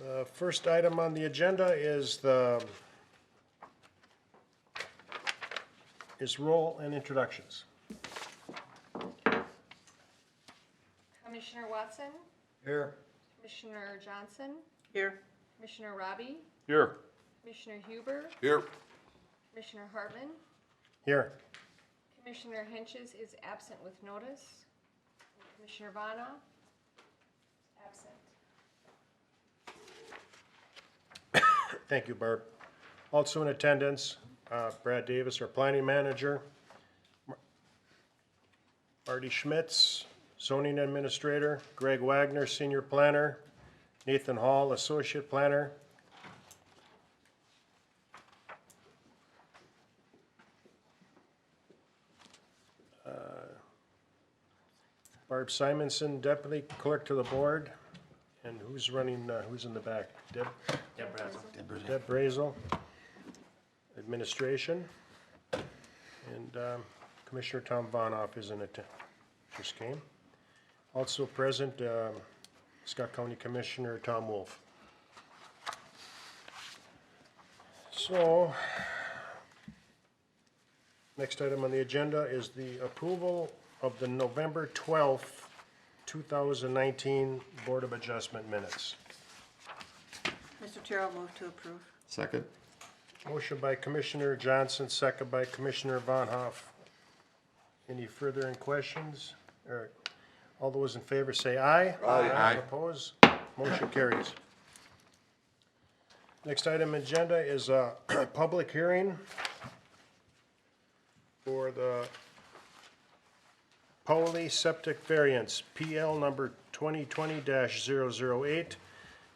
The first item on the agenda is roll and introductions. Commissioner Watson, Here. Commissioner Johnson, Here. Commissioner Robbie, Here. Commissioner Huber, Here. Commissioner Hartman, Here. Commissioner Henches is absent with notice. Commissioner Vana, absent. Thank you, Barb. Also in attendance, Brad Davis, our planning manager, Marty Schmitz, zoning administrator, Greg Wagner, senior planner, Nathan Hall, associate planner, Barb Simonson, deputy clerk to the board, and who's in the back? Deb Brazel, administration, and Commissioner Tom Vonoff is in attendance, just came. Also present, Scott County Commissioner Tom Wolf. So, next item on the agenda is the approval of the November 12th, 2019 Board of Adjustment minutes. Mr. Chair, I'll move to approve. Second. Motion by Commissioner Johnson, second by Commissioner Von Hoff. Any further in questions? Or all those in favor say aye. Aye. Opposed? Motion carries. Next item on agenda is a public hearing for the Pauli septic variance, PL number 2020-008.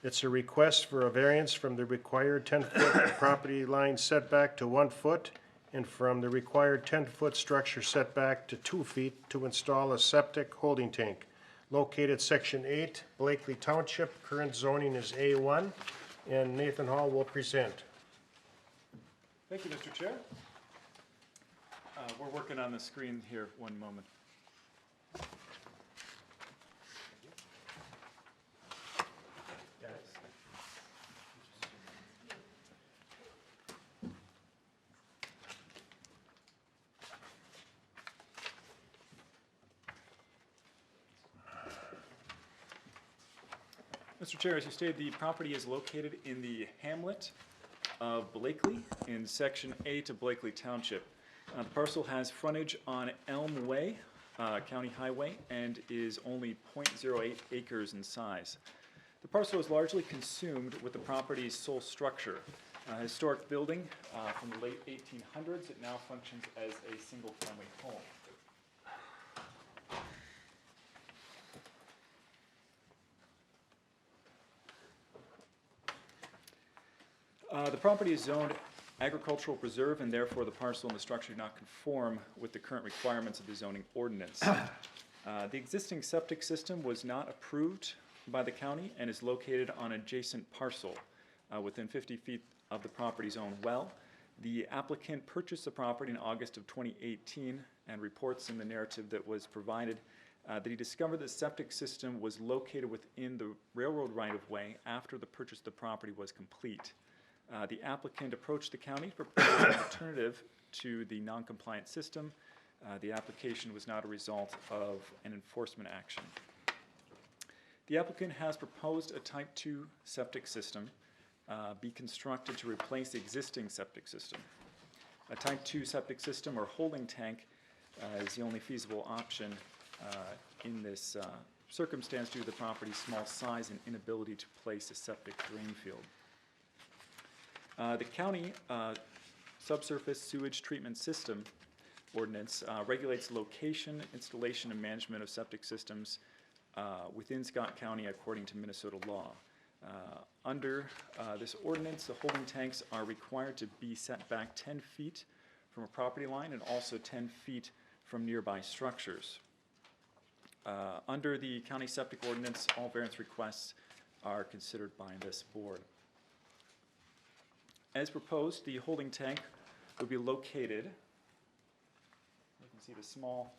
It's a request for a variance from the required 10-foot property line setback to 1 foot and from the required 10-foot structure setback to 2 feet to install a septic holding tank located Section 8, Blakely Township. Current zoning is A1, and Nathan Hall will present. Thank you, Mr. Chair. We're working on the screen here, one moment. Mr. Chair, as you stated, the property is located in the hamlet of Blakely in Section 8 of Blakely Township. The parcel has frontage on Elm Way, County Highway, and is only 0.08 acres in size. The parcel is largely consumed with the property's sole structure. A historic building from the late 1800s, it now functions as a single-family home. The property is zoned agricultural preserve, and therefore the parcel and the structure do not conform with the current requirements of the zoning ordinance. The existing septic system was not approved by the county and is located on adjacent parcel within 50 feet of the property's own well. The applicant purchased the property in August of 2018 and reports in the narrative that was provided that he discovered the septic system was located within the railroad right-of-way after the purchase of the property was complete. The applicant approached the county to propose an alternative to the non-compliant system. The application was not a result of an enforcement action. The applicant has proposed a Type 2 septic system be constructed to replace the existing septic system. A Type 2 septic system or holding tank is the only feasible option in this circumstance due to the property's small size and inability to place a septic drain field. The county subsurface sewage treatment system ordinance regulates location, installation, and management of septic systems within Scott County according to Minnesota law. Under this ordinance, the holding tanks are required to be set back 10 feet from a property line and also 10 feet from nearby structures. Under the county septic ordinance, all variance requests are considered by this board. As proposed, the holding tank would be located, you can see the small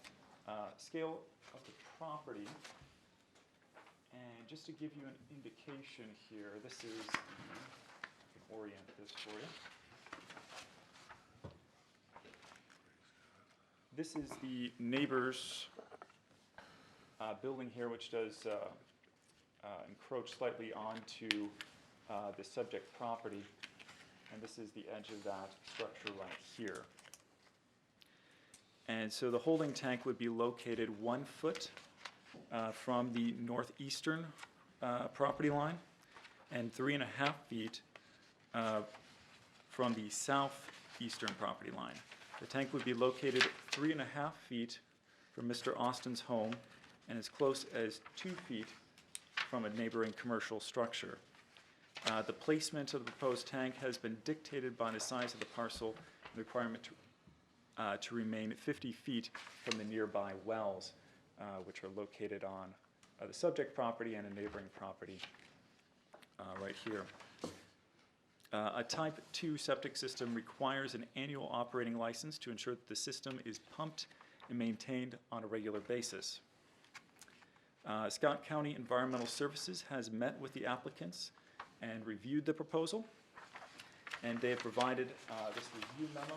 scale of the property, and just to give you an indication here, this is, I can orient this for you. This is the neighbor's building here, which does encroach slightly onto the subject property. And this is the edge of that structure right here. And so the holding tank would be located 1 foot from the northeastern property line and 3.5 feet from the southeastern property line. The tank would be located 3.5 feet from Mr. Austin's home and as close as 2 feet from a neighboring commercial structure. The placement of the proposed tank has been dictated by the size of the parcel and the requirement to remain 50 feet from the nearby wells, which are located on the subject property and a neighboring property right here. A Type 2 septic system requires an annual operating license to ensure that the system is pumped and maintained on a regular basis. Scott County Environmental Services has met with the applicants and reviewed the proposal, and they have provided this review memo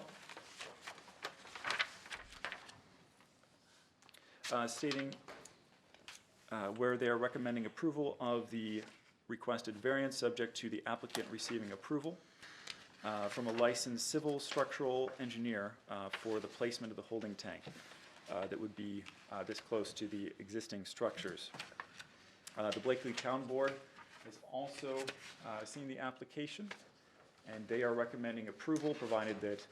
stating where they are recommending approval of the requested variance subject to the applicant receiving approval from a licensed civil structural engineer for the placement of the holding tank that would be this close to the existing structures. The Blakely Town Board has also seen the application, and they are recommending approval provided that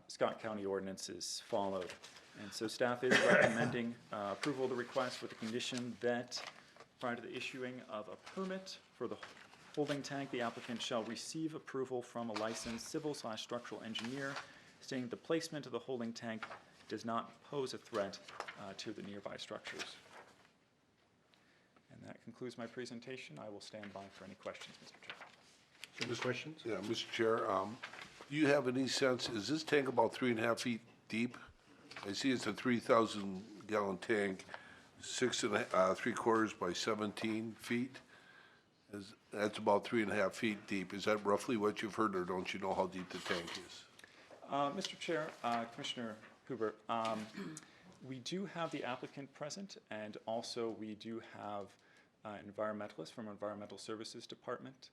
Scott County ordinance is followed. And so staff is recommending approval of the request with the condition that prior to the issuing of a permit for the holding tank, the applicant shall receive approval from a licensed civil/structural engineer stating the placement of the holding tank does not pose a threat to the nearby structures. And that concludes my presentation. I will stand by for any questions, Mr. Chair. Any questions? Yeah, Mr. Chair, do you have any sense, is this tank about 3.5 feet deep? I see it's a 3,000 gallon tank, 6 3/4 by 17 feet. That's about 3.5 feet deep. Is that roughly what you've heard, or don't you know how deep the tank is? Mr. Chair, Commissioner Huber, we do have the applicant present, and also we do have environmentalists from Environmental Services Department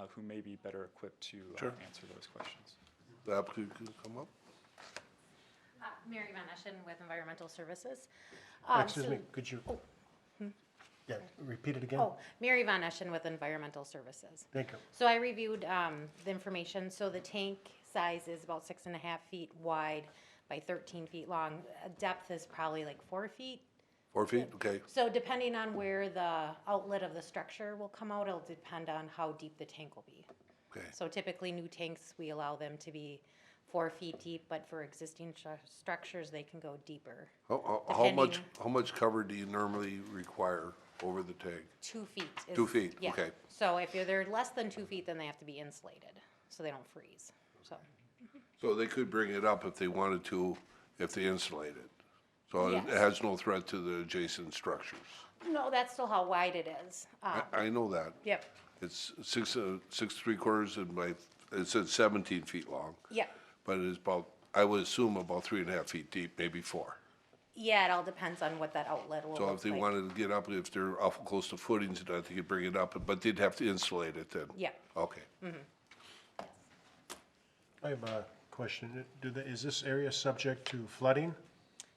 who may be better equipped to Sure. answer those questions. The applicant can come up. Mary Van Eschen with Environmental Services. Excuse me, could you? Yeah, repeat it again? Oh, Mary Van Eschen with Environmental Services. Thank you. So I reviewed the information. So the tank size is about 6.5 feet wide by 13 feet long. Depth is probably like 4 feet. 4 feet, okay. So depending on where the outlet of the structure will come out, it'll depend on how deep the tank will be. Okay. So typically new tanks, we allow them to be 4 feet deep, but for existing structures, they can go deeper. How much cover do you normally require over the tank? 2 feet. 2 feet, yeah. okay. So if they're less than 2 feet, then they have to be insulated, so they don't freeze, so. So they could bring it up if they wanted to, if they insulate it. So it Yes. has no threat to the adjacent structures. No, that's still how wide it is. I know that. Yep, It's 6 3/4 and it said 17 feet long. yep. But it is about, I would assume about 3.5 feet deep, maybe 4. Yeah, it all depends on what that outlet will So look if they like. wanted to get up, if they're awful close to footings, then they could bring it up, but they'd have to insulate it then. Yeah. Okay. I have a question. Is this area subject to flooding?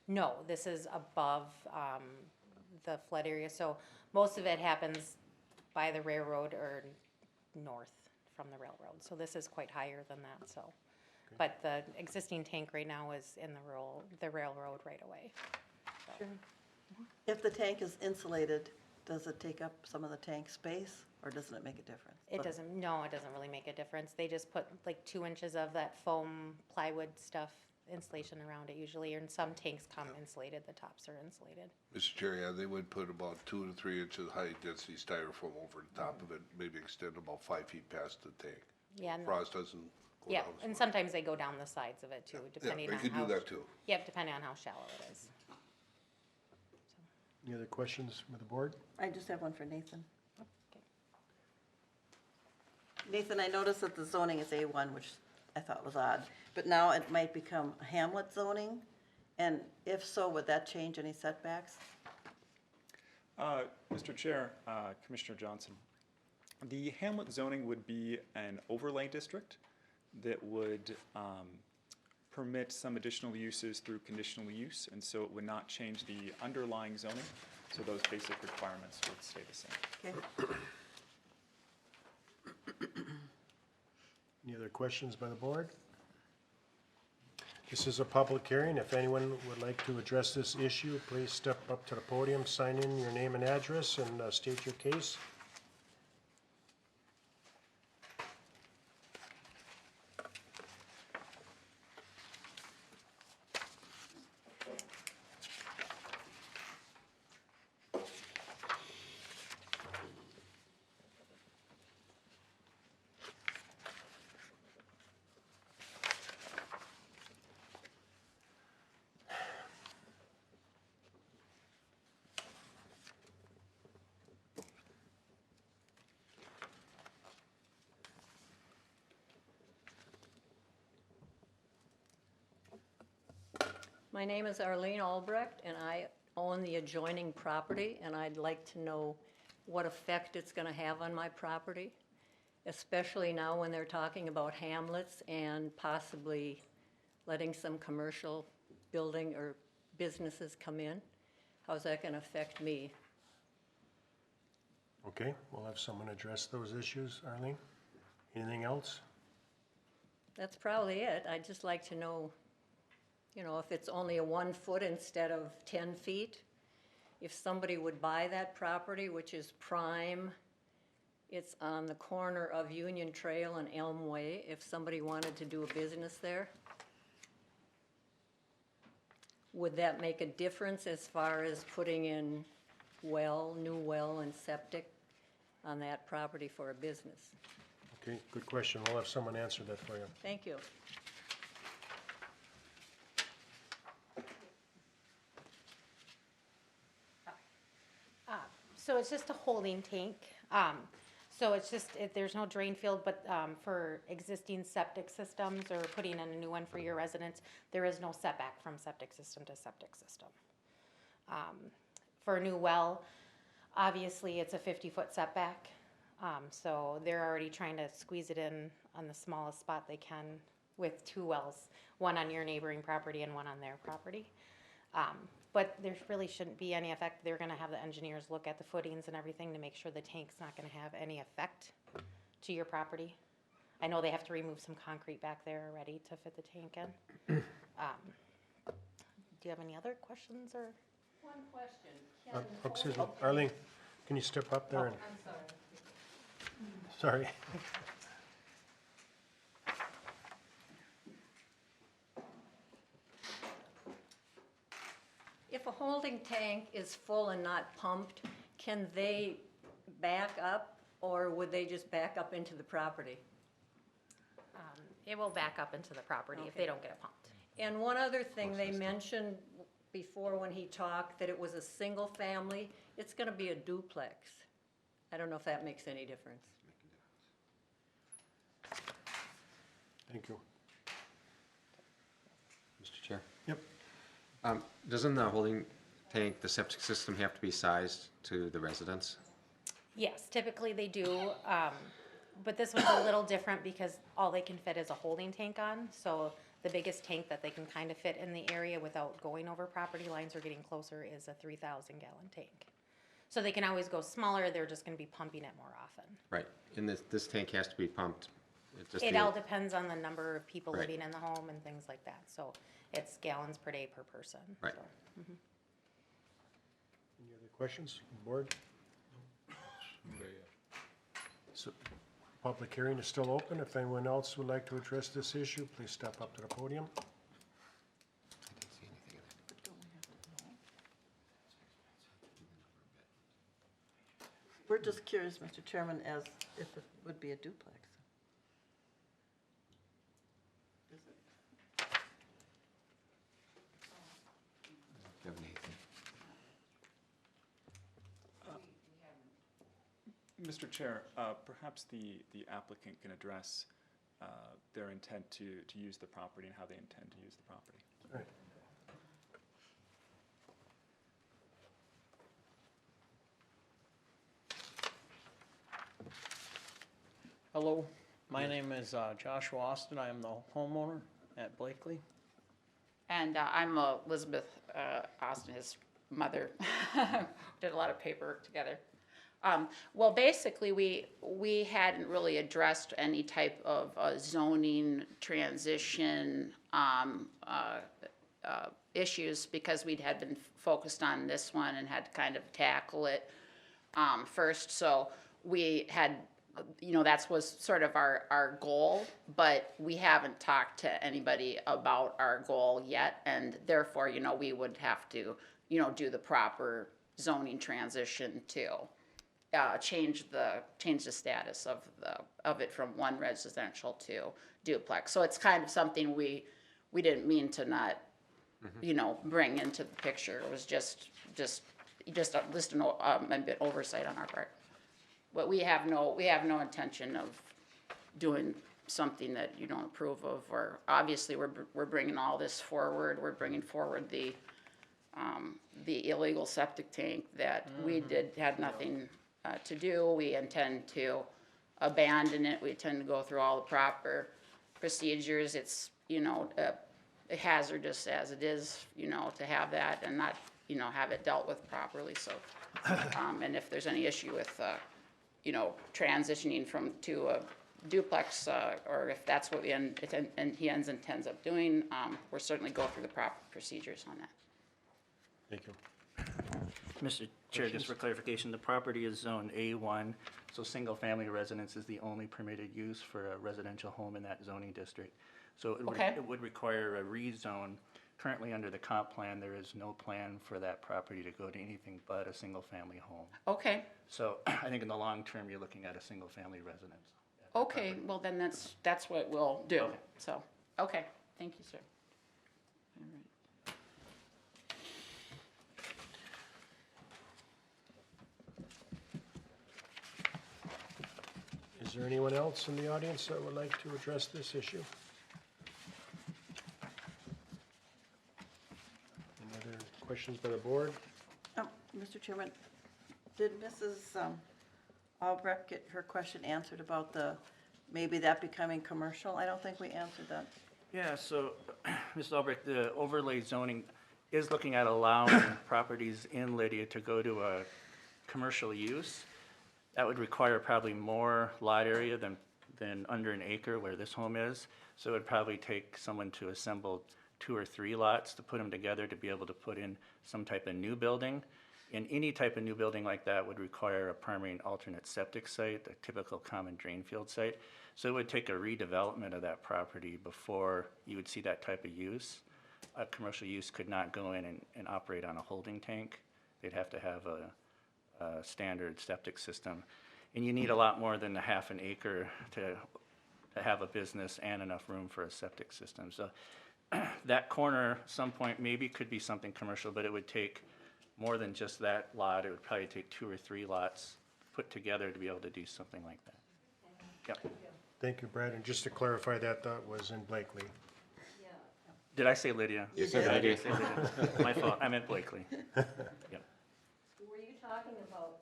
No, this is above the flood area, so most of it happens by the railroad or north from the railroad. So this is quite higher than that, so. But the existing tank right now is in the railroad right away. So. If the tank is insulated, does it take up some of the tank space, or doesn't it make a difference? It doesn't, no, it doesn't really make a difference. They just put like 2 inches of that foam plywood stuff insulation around it usually, and some tanks come insulated, the tops are insulated. Mr. Chair, yeah, they would put about 2 to 3 inches high density styrofoam over the top of it, maybe extend about 5 feet past the tank. Yeah, and- Frost doesn't go yeah, down as and much. sometimes they go down the sides of it too, Yeah, depending they on could how. do that too. Yep, depending on how shallow it is. Any other questions from the board? I just have one for Nathan. Okay. Nathan, I noticed that the zoning is A1, which I thought was odd, but now it might become hamlet zoning? And if so, would that change any setbacks? Mr. Chair, Commissioner Johnson, the hamlet zoning would be an overlay district that would permit some additional uses through conditional use, and so it would not change the underlying zoning, so those basic requirements would stay the same. Okay. Any other questions by the board? This is a public hearing. If anyone would like to address this issue, please step up to the podium, sign in your name and address, and state your case. My name is Arlene Albrecht, and I own the adjoining property, and I'd like to know what effect it's going to have on my property, especially now when they're talking about hamlets and possibly letting some commercial building or businesses come in. How's that going to affect me? Okay, we'll have someone address those issues. Arlene? Anything else? That's probably it. I'd just like to know, if it's only a 1 foot instead of 10 feet, if somebody would buy that property, which is prime, it's on the corner of Union Trail and Elm Way, if somebody wanted to do a business there, would that make a difference as far as putting in new well and septic on that property for a business? Okay, good question. We'll have someone answer that for you. Thank you. So it's just a holding tank. So it's just, there's no drain field, but for existing septic systems or putting in a new one for your residents, there is no setback from septic system to septic system. For a new well, obviously it's a 50-foot setback. So they're already trying to squeeze it in on the smallest spot they can with 2 wells, one on your neighboring property and one on their property. But there really shouldn't be any effect. They're gonna have the engineers look at the footings and everything to make sure the tank's not gonna have any effect to your property. I know they have to remove some concrete back there already to fit the tank in. Do you have any other questions or? One question. Excuse me, Arlene, can you step up there? And I'm sorry. Sorry. If a holding tank is full and not pumped, can they back up, or would they just back up into the property? It will back up into the property if they don't get it pumped. And one other thing, they mentioned before when he talked that it was a single family. It's gonna be a duplex. I don't know if that makes any difference. Thank you. Mr. Chair. Yep. Doesn't the holding tank, the septic system have to be sized to the residence? Yes, typically they do, but this one's a little different because all they can fit is a holding tank on. So the biggest tank that they can kind of fit in the area without going over property lines or getting closer is a 3,000-gallon tank. So they can always go smaller, they're just gonna be pumping it more often. Right, and this tank has to be pumped. It all depends on the number of people Right. living in the home and things like that. So it's gallons per day per person. Right. So. Any other questions from the board? So, public hearing is still open. If anyone else would like to address this issue, please step up to the podium. We're just curious, Mr. Chairman, as if it would be a duplex. Is it? Mr. Chair, perhaps the applicant can address their intent to use the property and how they intend to use the property. All right. Hello, my name is Joshua Austin. I am the homeowner at Blakely. And I'm Elizabeth Austin, his mother. Did a lot of paperwork together. Well, basically, we hadn't really addressed any type of zoning transition issues because we had been focused on this one and had to kind of tackle it first. So we had, that was sort of our goal, but we haven't talked to anybody about our goal yet, and therefore, we would have to, do the proper zoning transition to change the status of it from one residential to duplex. So it's kind of something we didn't mean to not, bring into the picture. It was just a bit oversight on our part. But we have no intention of doing something that you don't approve of, or obviously we're bringing all this forward. We're bringing forward the illegal septic tank that we had nothing to do. We intend to abandon it. We intend to go through all the proper procedures. It's, hazardous as it is, to have that and not, have it dealt with properly. So, and if there's any issue with, transitioning to a duplex, or if that's what he intends up doing, we'll certainly go through the proper procedures on that. Thank you. Mr. Chair, just for clarification, the property is zoned A1, so single-family residence is the only permitted use for a residential home in that zoning district. So Okay. it would require a rezone. Currently, under the comp plan, there is no plan for that property to go to anything but a single-family home. Okay, So I think in the long term, you're looking at a single-family residence. okay, well then that's what we'll do. Okay. So, okay, thank you, sir. All right. Is there anyone else in the audience that would like to address this issue? Any other questions by the board? Mr. Chairman, did Mrs. Albrecht get her question answered about maybe that becoming commercial? I don't think we answered that. Yeah, so, Ms. Albrecht, the overlay zoning is looking at allowing properties in Lydia to go to a commercial use. That would require probably more lot area than under an acre where this home is. So it would probably take someone to assemble 2 or 3 lots to put them together to be able to put in some type of new building. And any type of new building like that would require a primary and alternate septic site, a typical common drain field site. So it would take a redevelopment of that property before you would see that type of use. A commercial use could not go in and operate on a holding tank. They'd have to have a standard septic system. And you need a lot more than a half an acre to have a business and enough room for a septic system. So that corner, some point, maybe could be something commercial, but it would take more than just that lot. It would probably take 2 or 3 lots put together to be able to do something like that. Yep. Thank you, Brad. And just to clarify, that thought was in Blakely. Did I say Lydia? You said I Lydia. did say Lydia. My fault. I meant Blakely. Yep. Were you talking about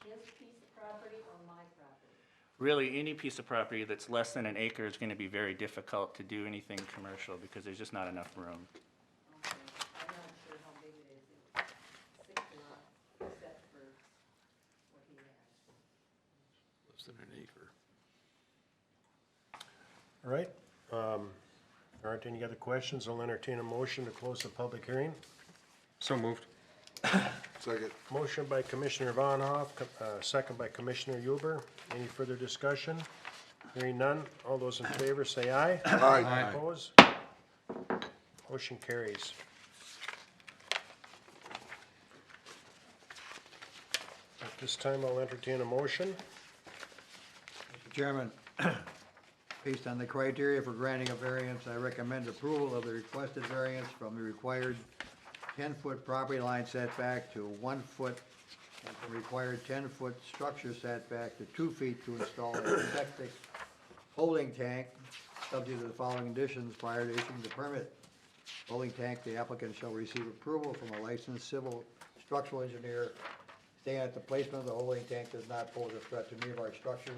his piece of property or my property? Really, any piece of property that's less than an acre is going to be very difficult to do anything commercial because there's just not enough room. Okay, I'm not sure how big it is. It's 6 lot, except for what he has. Less than an acre. All right. Aren't any other questions? I'll entertain a motion to close the public hearing. So moved. Second. Motion by Commissioner Von Hoff, second by Commissioner Huber. Any further discussion? Hearing none. All those in favor say aye. Aye. Opposed? Motion carries. At this time, I'll entertain a motion. Mr. Chairman, based on the criteria for granting a variance, I recommend approval of the requested variance from the required 10-foot property line setback to 1 foot and from required 10-foot structure setback to 2 feet to install a septic holding tank, subject to the following conditions prior to issuing the permit. Holding tank, the applicant shall receive approval from a licensed civil structural engineer stating that the placement of the holding tank does not pose a threat to nearby structures.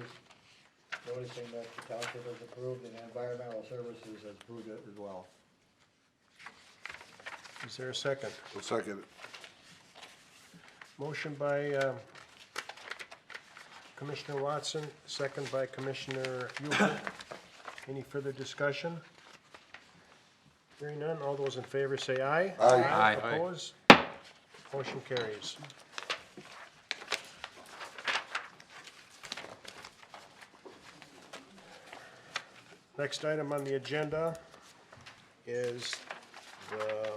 Noticing that the township has approved and environmental services has approved it as well. Is there a second? I'll second it. Motion by Commissioner Watson, second by Commissioner Huber. Any further discussion? Hearing none, all those in favor say aye. Aye. Aye. Opposed? Motion carries. Next item on the agenda is the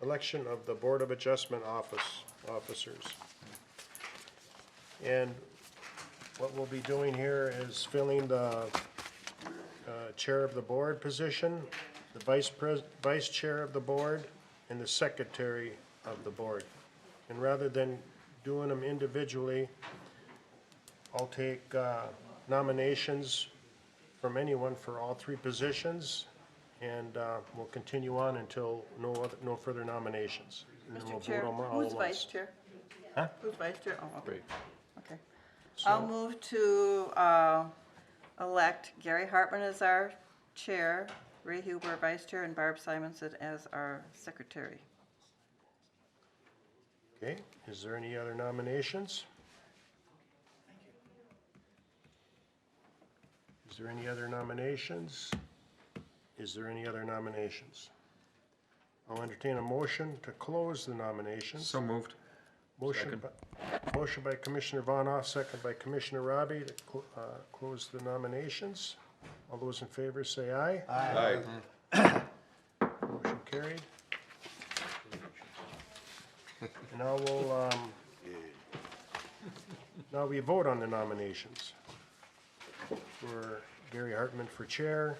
election of the Board of Adjustment officers. And what we'll be doing here is filling the chair of the board position, the vice chair of the board, and the secretary of the board. And rather than doing them individually, I'll take nominations from anyone for all three positions, and we'll continue on until no further nominations. And then we'll Mr. vote Chair, on them all who's at once. vice chair? Huh? Who's vice chair? Oh, okay. Right. Okay. So- I'll move to elect Gary Hartman as our chair, Ray Huber vice chair, and Barb Simonson as our secretary. Okay, is there any other nominations? Is there any other nominations? Is there any other nominations? I'll entertain a motion to close the nominations. So moved. Motion by Commissioner Von Off, second by Commissioner Robbie to close the nominations. All those in favor say aye. Aye. Motion carried. And now we'll, now we vote on the nominations. For Gary Hartman for chair,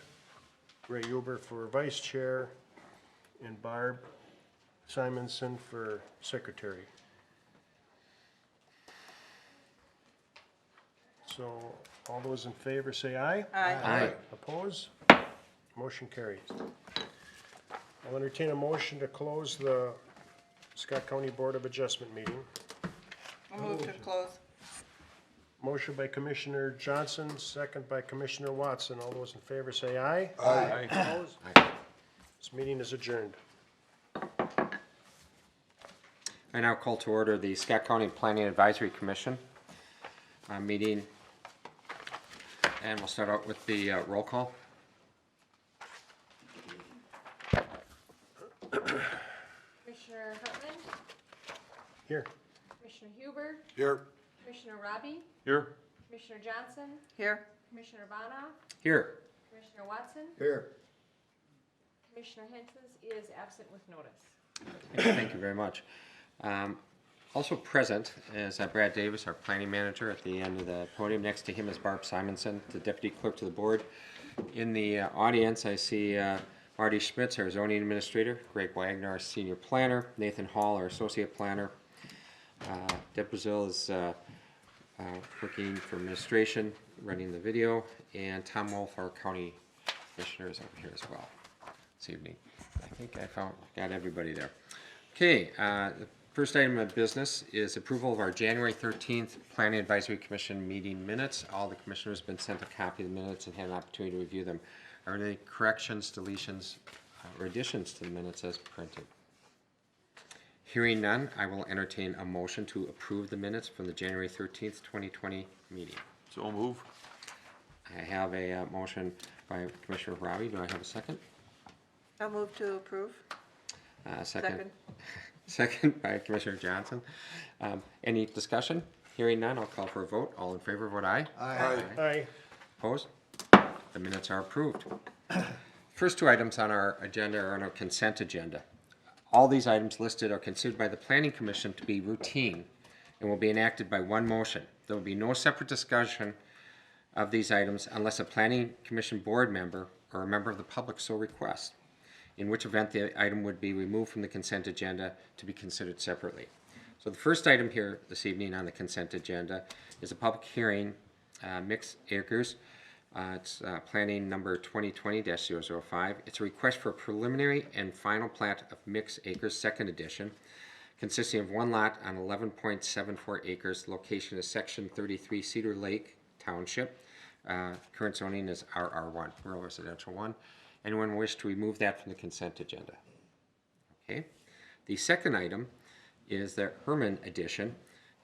Ray Huber for vice chair, and Barb Simonson for secretary. So all those in favor say aye. Aye. Oppose? Motion carries. I'll entertain a motion to close the Scott County Board of Adjustment meeting. I'll move to close. Motion by Commissioner Johnson, second by Commissioner Watson. All those in favor say aye. Aye. Opposed? This meeting is adjourned. I now call to order the Scott County Planning Advisory Commission meeting. And we'll start out with the roll call. Commissioner Hartman, Here. Commissioner Huber, Here. Commissioner Robbie, Here. Commissioner Johnson, Here. Commissioner Vana, Here. Commissioner Watson, Here. Commissioner Henches is absent with notice. Thank you very much. Also present is Brad Davis, our planning manager, at the end of the podium. Next to him is Barb Simonson, the deputy clerk to the board. In the audience, I see Marty Schmitz, our zoning administrator, Greg Wagner, our senior planner, Nathan Hall, our associate planner. Deb Brazil is working for administration, running the video, and Tom Wolf, our county commissioner, is over here as well this evening. I think I got everybody there. Okay, the first item of business is approval of our January 13th Planning Advisory Commission meeting minutes. All the commissioners have been sent a copy of the minutes and had an opportunity to review them. Are there any corrections, deletions, or additions to the minutes as printed? Hearing none, I will entertain a motion to approve the minutes from the January 13th, 2020 meeting. So move. I have a motion by Commissioner Robbie. Do I have a second? I'll move to approve. Second. Second by Commissioner Johnson. Any discussion? Hearing none, I'll call for a vote. All in favor, vote aye. Aye. Aye. Opposed? The minutes are approved. First two items on our agenda are on our consent agenda. All these items listed are considered by the Planning Commission to be routine and will be enacted by one motion. There will be no separate discussion of these items unless a Planning Commission board member or a member of the public so requests, in which event the item would be removed from the consent agenda to be considered separately. So the first item here this evening on the consent agenda is a public hearing, Mixed Acres. It's planning number 2020-005. It's a request for a preliminary and final plat of Mixed Acres, second edition, consisting of one lot on 11.74 acres. Location is Section 33 Cedar Lake Township. Current zoning is RR1, Rural Residential 1. Anyone wish to remove that from the consent agenda? Okay. The second item is the Herman Edition,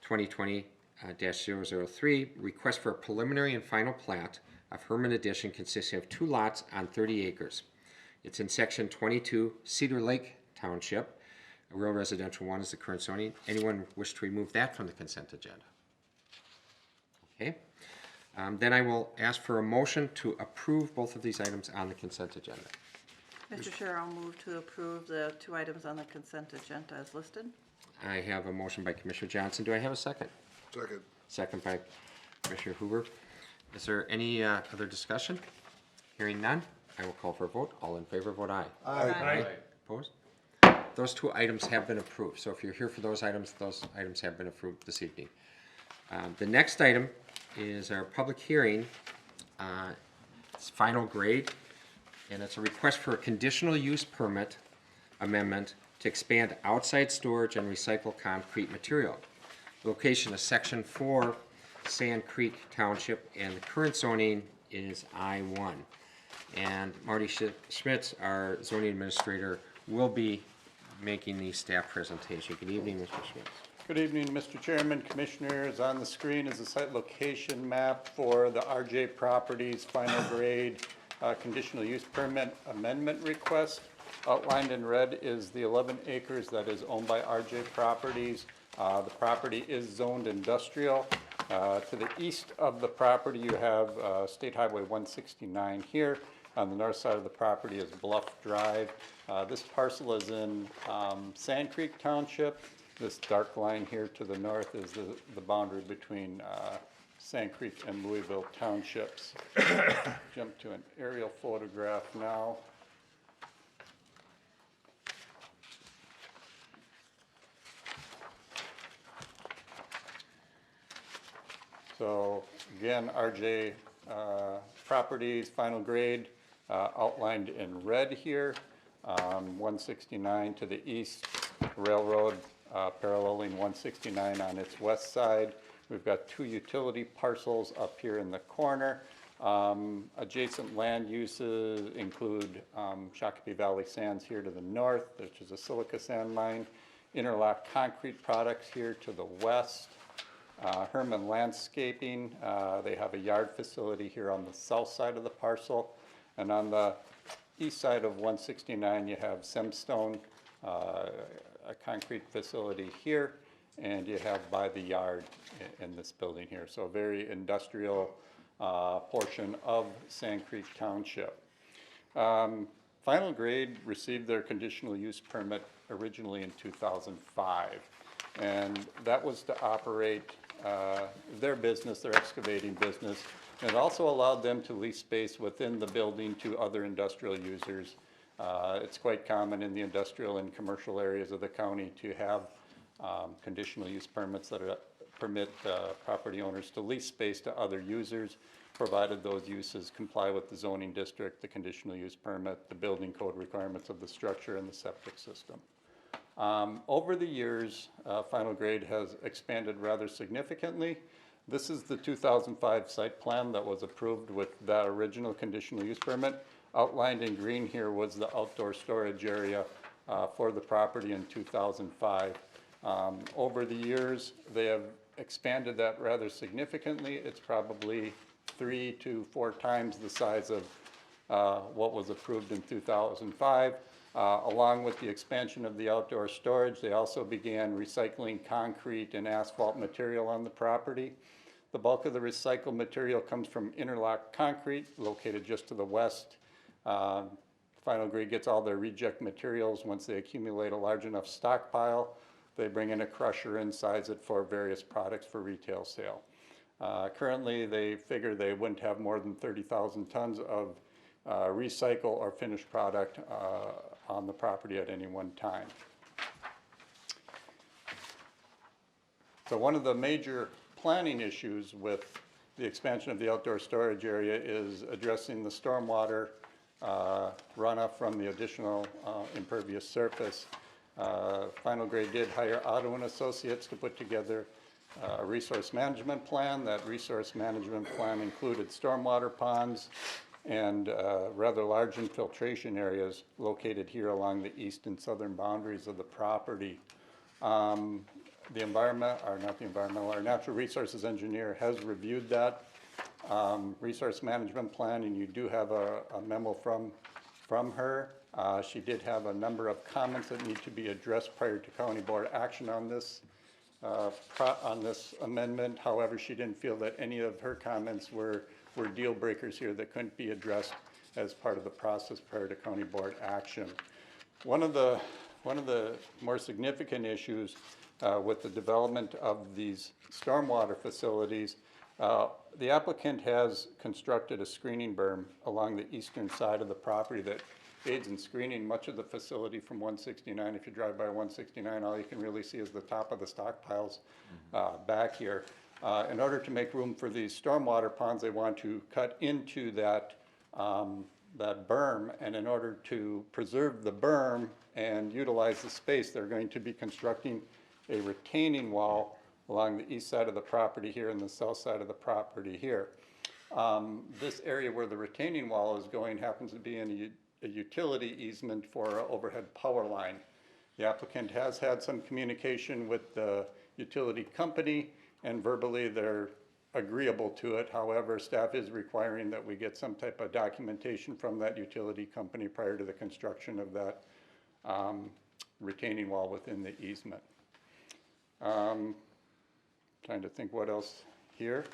2020-003, request for a preliminary and final plat of Herman Edition consisting of two lots on 30 acres. It's in Section 22 Cedar Lake Township. Rural Residential 1 is the current zoning. Anyone wish to remove that from the consent agenda? Okay. Then I will ask for a motion to approve both of these items on the consent agenda. Mr. Chair, I'll move to approve the 2 items on the consent agenda as listed. I have a motion by Commissioner Johnson. Do I have a second? Second. Second by Commissioner Hoover. Is there any other discussion? Hearing none, I will call for a vote. All in favor, vote aye. Aye. Opposed? Those 2 items have been approved. So if you're here for those items have been approved this evening. The next item is our public hearing. It's final grade, and it's a request for a conditional use permit amendment to expand outside storage and recycle concrete material. The location is Section 4, Sand Creek Township, and the current zoning is I-1. And Marty Schmitz, our zoning administrator, will be making the staff presentation. Good evening, Mr. Schmitz. Good evening, Mr. Chairman, Commissioners. On the screen is a site location map for the RJ Properties final grade conditional use permit amendment request. Outlined in red is the 11 acres that is owned by RJ Properties. The property is zoned industrial. To the east of the property, you have State Highway 169 here. On the north side of the property is Bluff Drive. This parcel is in Sand Creek Township. This dark line here to the north is the boundary between Sand Creek and Louisville Townships. Jump to an aerial photograph now. So again, RJ Properties final grade outlined in red here. 169 to the east, railroad paralleling 169 on its west side. We've got 2 utility parcels up here in the corner. Adjacent land uses include Shakopee Valley Sands here to the north, which is a silica sand mine. Interlock Concrete Products here to the west. Herman Landscaping, they have a yard facility here on the south side of the parcel. And on the east side of 169, you have Semstone, a concrete facility here, and you have By the Yard in this building here. So a very industrial portion of Sand Creek Township. Final Grade received their conditional use permit originally in 2005, and that was to operate their business, their excavating business. And it also allowed them to lease space within the building to other industrial users. It's quite common in the industrial and commercial areas of the county to have conditional use permits that permit property owners to lease space to other users, provided those uses comply with the zoning district, the conditional use permit, the building code requirements of the structure, and the septic system. Over the years, Final Grade has expanded rather significantly. This is the 2005 site plan that was approved with that original conditional use permit. Outlined in green here was the outdoor storage area for the property in 2005. Over the years, they have expanded that rather significantly. It's probably 3 to 4 times the size of what was approved in 2005. Along with the expansion of the outdoor storage, they also began recycling concrete and asphalt material on the property. The bulk of the recycled material comes from Interlock Concrete, located just to the west. Final Grade gets all their reject materials. Once they accumulate a large enough stockpile, they bring in a crusher and size it for various products for retail sale. Currently, they figure they wouldn't have more than 30,000 tons of recycle or finished product on the property at any one time. So one of the major planning issues with the expansion of the outdoor storage area is addressing the stormwater runoff from the additional impervious surface. Final Grade did hire Otto and Associates to put together a resource management plan. That resource management plan included stormwater ponds and rather large infiltration areas located here along the east and southern boundaries of the property. The our natural resources engineer has reviewed that resource management plan, and you do have a memo from her. She did have a number of comments that need to be addressed prior to county board action on this amendment. However, she didn't feel that any of her comments were deal breakers here that couldn't be addressed as part of the process prior to county board action. One of the more significant issues with the development of these stormwater facilities, the applicant has constructed a screening berm along the eastern side of the property that aids in screening much of the facility from 169. If you drive by 169, all you can really see is the top of the stockpiles back here. In order to make room for these stormwater ponds, they want to cut into that berm, and in order to preserve the berm and utilize the space, they're going to be constructing a retaining wall along the east side of the property here and the south side of the property here. This area where the retaining wall is going happens to be in a utility easement for an overhead power line. The applicant has had some communication with the utility company, and verbally they're agreeable to it. However, staff is requiring that we get some type of documentation from that utility company prior to the construction of that retaining wall within the easement. Trying to think what else here.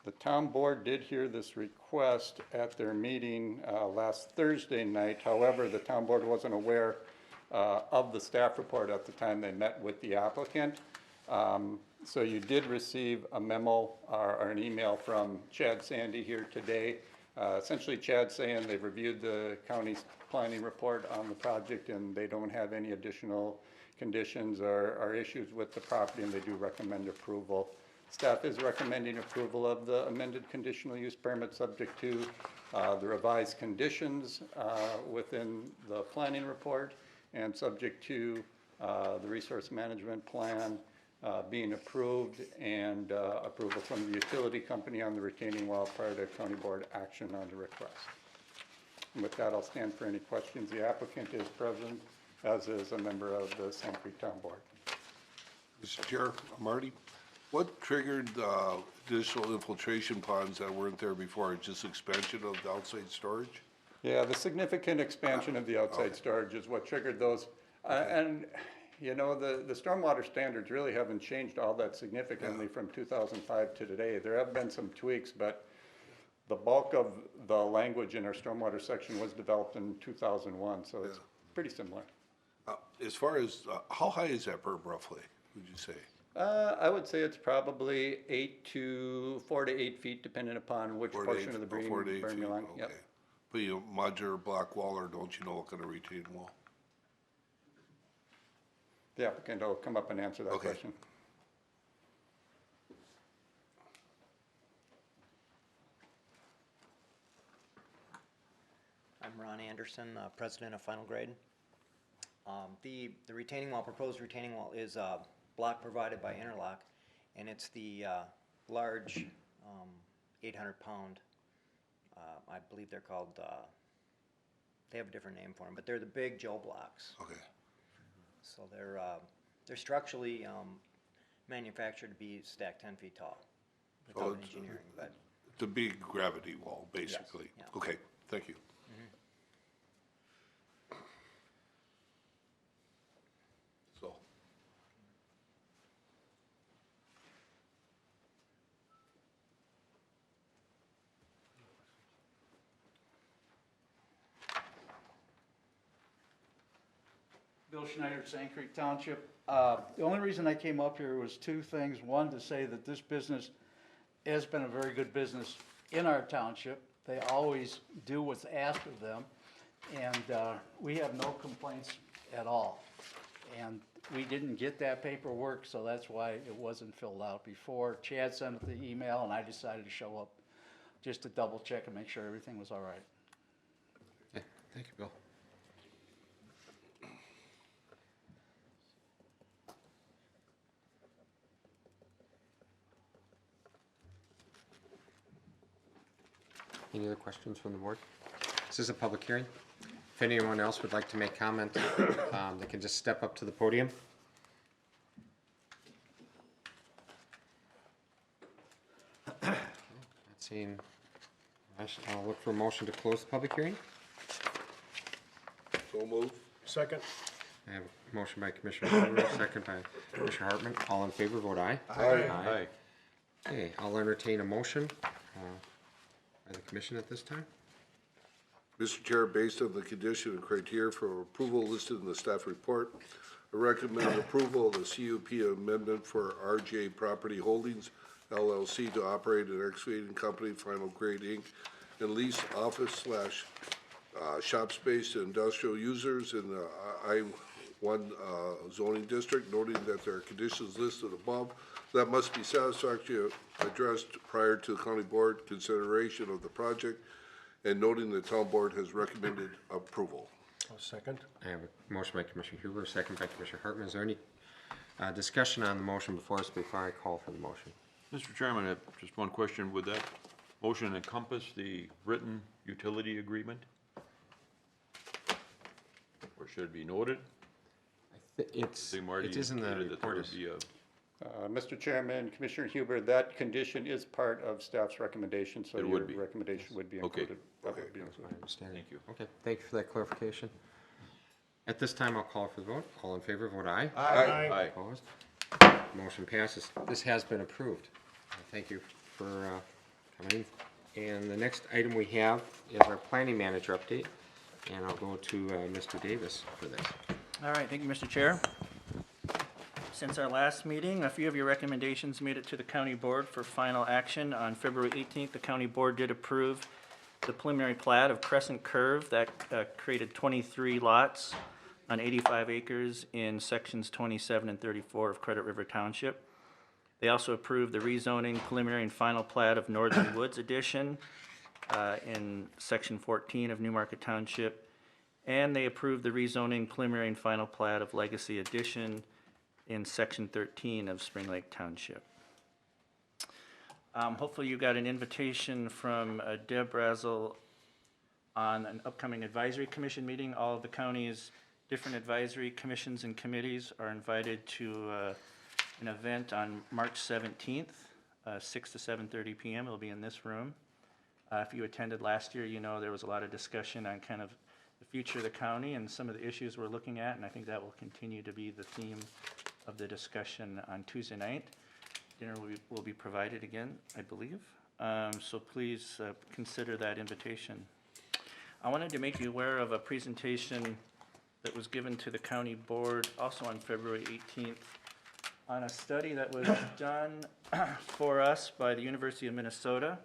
The town board did hear this request at their meeting last Thursday night. However, the town board wasn't aware of the staff report at the time they met with the applicant. So you did receive a memo or an email from Chad Sandy here today. Essentially, Chad saying they've reviewed the county's planning report on the project and they don't have any additional conditions or issues with the property, and they do recommend approval. Staff is recommending approval of the amended conditional use permit subject to the revised conditions within the planning report and subject to the resource management plan being approved and approval from the utility company on the retaining wall prior to county board action on the request. And with that, I'll stand for any questions. The applicant is present, as is a member of the Sand Creek Town Board. Mr. Chair, Marty, what triggered the additional infiltration ponds that weren't there before? Just expansion of the outside storage? Yeah, the significant expansion of the outside storage is what triggered those. And, you know, the stormwater standards really haven't changed all that significantly from 2005 to today. There have been some tweaks, but the bulk of the language in our stormwater section was developed in 2001, so it's pretty similar. As far as, how high is that berm roughly, would you say? I would say it's probably 4 to 8 feet, depending upon which 4 to portion 8 of the or 4 to 8 berm feet, you're on. Yep. okay. But you modular block wall, or don't you know what kind of retaining wall? The applicant will come up and answer that question. I'm Ron Anderson, president of Final Grade. The retaining wall, proposed retaining wall, is a block provided by Interlock, and it's the large 800-pound, I believe they're called, they have a different name for them, but they're the big Joe blocks. Okay. So they're structurally manufactured to be stacked 10 feet tall without engineering, but The big gravity wall, basically. Yes, yeah. Okay, thank you. So, Bill Schneider, Sand Creek Township. The only reason I came up here was two things. One, to say that this business has been a very good business in our township. They always do what's asked of them, and we have no complaints at all. And we didn't get that paperwork, so that's why it wasn't filled out before. Chad sent the email, and I decided to show up just to double check and make sure everything was all right. Okay, thank you, Bill. Any other questions from the board? This is a public hearing. If anyone else would like to make comment, they can just step up to the podium. Not seeing, I'll look for a motion to close the public hearing. So move. Second? I have a motion by Commissioner Hoover, second by Commissioner Hartman. All in favor, vote aye. Aye. Okay, I'll entertain a motion by the commission at this time. Mr. Chair, based on the condition and criteria for approval listed in the staff report, I recommend approval of the CUP amendment for RJ Property Holdings LLC to operate an excavating company, Final Grade Inc., and lease office / shop space to industrial users in the I-1 zoning district, noting that there are conditions listed above that must be satisfactorily addressed prior to the county board consideration of the project, and noting the town board has recommended approval. Second? I have a motion by Commissioner Huber, second by Commissioner Hartman. Is there any discussion on the motion before us before I call for the motion? Mr. Chairman, I have just one question. Would that motion encompass the written utility agreement? Or should it be noted? I think Marty It is in the indicated that there report. would be a Mr. Chairman, Commissioner Huber, that condition is part of staff's recommendation, so It your would be. recommendation would be Okay. included. That would be That's my understanding. Thank you. Okay, thank you for that clarification. At this time, I'll call for the vote. All in favor, vote aye. Aye. Opposed? Motion passes. This has been approved. Thank you for coming. And the next item we have is our planning manager update, and I'll go to Mr. Davis for this. All right, thank you, Mr. Chair. Since our last meeting, a few of your recommendations made it to the county board for final action. On February 18th, the county board did approve the preliminary plat of Crescent Curve that created 23 lots on 85 acres in sections 27 and 34 of Credit River Township. They also approved the rezoning preliminary and final plat of Northern Woods Edition in section 14 of Newmarket Township. And they approved the rezoning preliminary and final plat of Legacy Edition in section 13 of Spring Lake Township. Hopefully you got an invitation from Deb Brazel on an upcoming advisory commission meeting. All of the county's different advisory commissions and committees are invited to an event on March 17th, 6 to 7:30 p.m. It'll be in this room. If you attended last year, you know there was a lot of discussion on kind of the future of the county and some of the issues we're looking at, and I think that will continue to be the theme of the discussion on Tuesday night. Dinner will be provided again, I believe. So please consider that invitation. I wanted to make you aware of a presentation that was given to the county board also on February 18th on a study that was done for us by the University of Minnesota.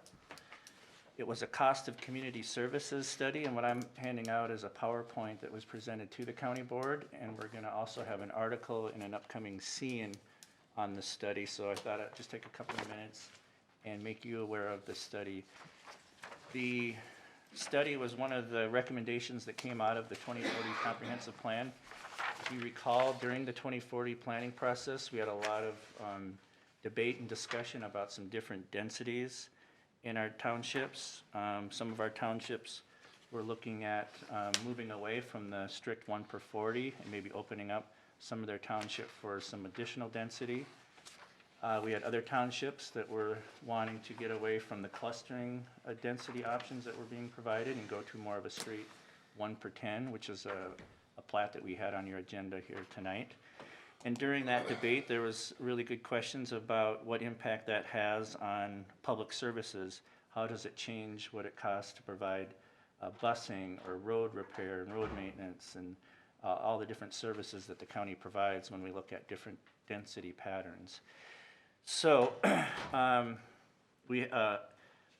It was a cost of community services study, and what I'm handing out is a PowerPoint that was presented to the county board, and we're gonna also have an article in an upcoming scene on the study, so I thought I'd just take a couple of minutes and make you aware of the study. The study was one of the recommendations that came out of the 2040 Comprehensive Plan. If you recall, during the 2040 planning process, we had a lot of debate and discussion about some different densities in our townships. Some of our townships were looking at moving away from the strict 1 per 40 and maybe opening up some of their township for some additional density. We had other townships that were wanting to get away from the clustering density options that were being provided and go to more of a straight 1 per 10, which is a plat that we had on your agenda here tonight. And during that debate, there was really good questions about what impact that has on public services. How does it change what it costs to provide busing or road repair and road maintenance and all the different services that the county provides when we look at different density patterns. So we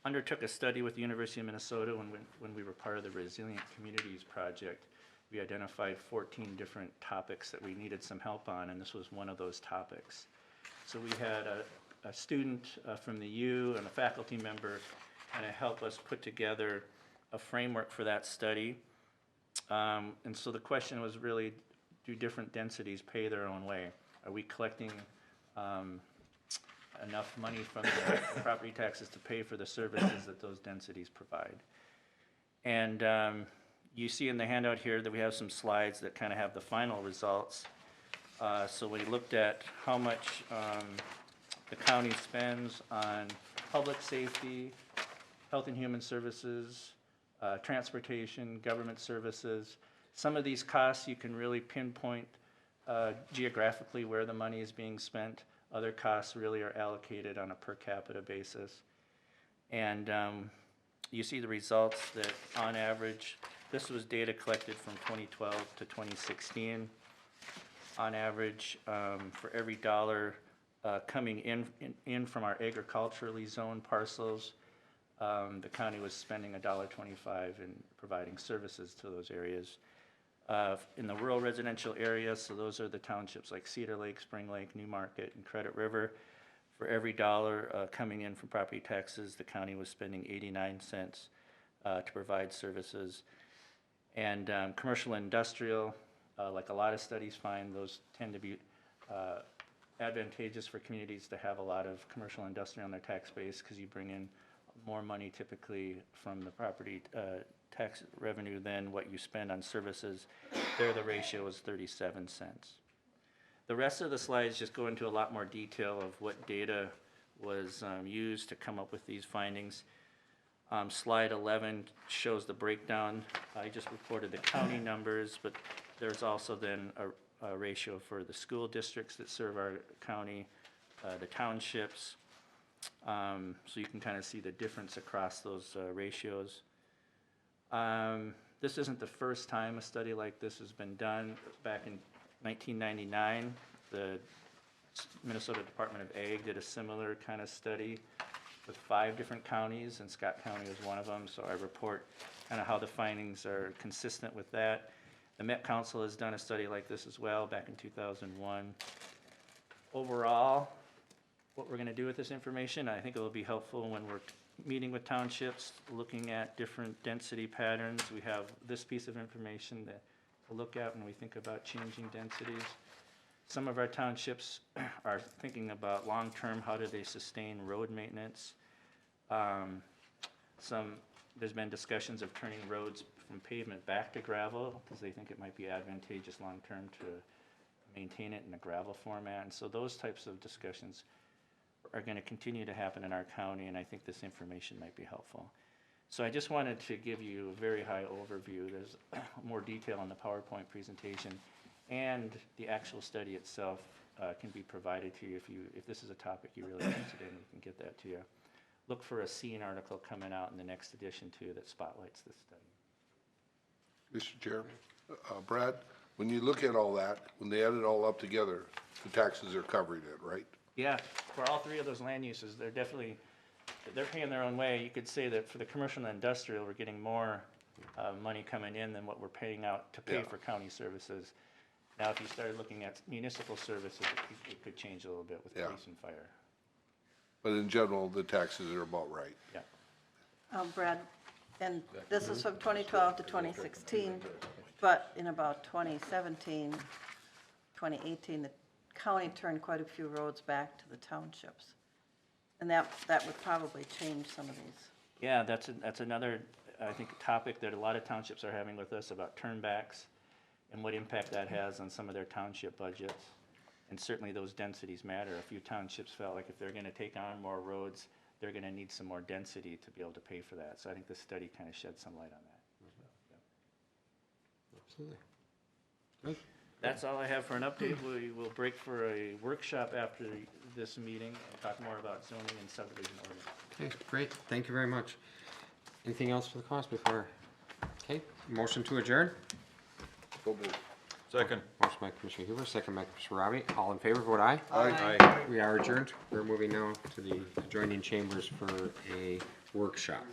undertook a study with the University of Minnesota when we were part of the Resilient Communities Project we identified 14 different topics that we needed some help on, and this was one of those topics. So we had a student from the U and a faculty member kind of help us put together a framework for that study. And so the question was really, do different densities pay their own way? Are we collecting enough money from the property taxes to pay for the services that those densities provide? And you see in the handout here that we have some slides that kind of have the final results. So we looked at how much the county spends on public safety, health and human services, transportation, government services. Some of these costs you can really pinpoint geographically where the money is being spent. Other costs really are allocated on a per capita basis. And you see the results that on average, this was data collected from 2012 to 2016. On average, for every dollar coming in from our agriculturally zoned parcels, the county was spending $1.25 in providing services to those areas. In the rural residential areas, so those are the townships like Cedar Lake, Spring Lake, New Market, and Credit River. For every dollar coming in from property taxes, the county was spending 89 cents to provide services. And commercial and industrial, like a lot of studies find, those tend to be advantageous for communities to have a lot of commercial and industrial on their tax base because you bring in more money typically from the property tax revenue than what you spend on services. There the ratio is 37 cents. The rest of the slides just go into a lot more detail of what data was used to come up with these findings. Slide 11 shows the breakdown. I just reported the county numbers, but there's also then a ratio for the school districts that serve our county, the townships. So you can kind of see the difference across those ratios. This isn't the first time a study like this has been done. Back in 1999, the Minnesota Department of Ag did a similar kind of study with 5 different counties, and Scott County was one of them. So I report kind of how the findings are consistent with that. The Met Council has done a study like this as well back in 2001. Overall, what we're going to do with this information, I think it will be helpful when we're meeting with townships, looking at different density patterns. We have this piece of information to look at when we think about changing densities. Some of our townships are thinking about long-term, how do they sustain road maintenance. There's been discussions of turning roads from pavement back to gravel because they think it might be advantageous long-term to maintain it in a gravel format. And so those types of discussions are going to continue to happen in our county, and I think this information might be helpful. So I just wanted to give you a very high overview. There's more detail on the PowerPoint presentation, and the actual study itself can be provided to you if this is a topic you're really interested in. We can get that to you. Look for a SEEN article coming out in the next edition too that spotlights this study. Mr. Chair, Brad, when you look at all that, when they add it all up together, the taxes are covering it, right? Yeah, for all 3 of those land uses, they're paying their own way. You could say that for the commercial and industrial, we're getting more money coming in than what we're paying out to pay for county services. Now, if you started looking at municipal services, it could change a little bit with police and fire. But in general, the taxes are about right. Yeah. Brad, and this is from 2012 to 2016, but in about 2017, 2018, the county turned quite a few roads back to the townships. And that would probably change some of these. Yeah, that's another, I think, topic that a lot of townships are having with us about turnbacks and what impact that has on some of their township budgets. And certainly those densities matter. A few townships felt like if they're going to take on more roads, they're going to need some more density to be able to pay for that. So I think this study kind of sheds some light on that. Absolutely. Good. That's all I have for an update. We will break for a workshop after this meeting and talk more about zoning and subdivision ordinance. Okay, great. Thank you very much. Anything else for the cause before? Okay, motion to adjourn. So moved. Second. Motion by Commissioner Huber, second by Commissioner Robbie. All in favor, vote aye. Aye. We are adjourned. We're moving now to the adjoining chambers for a workshop.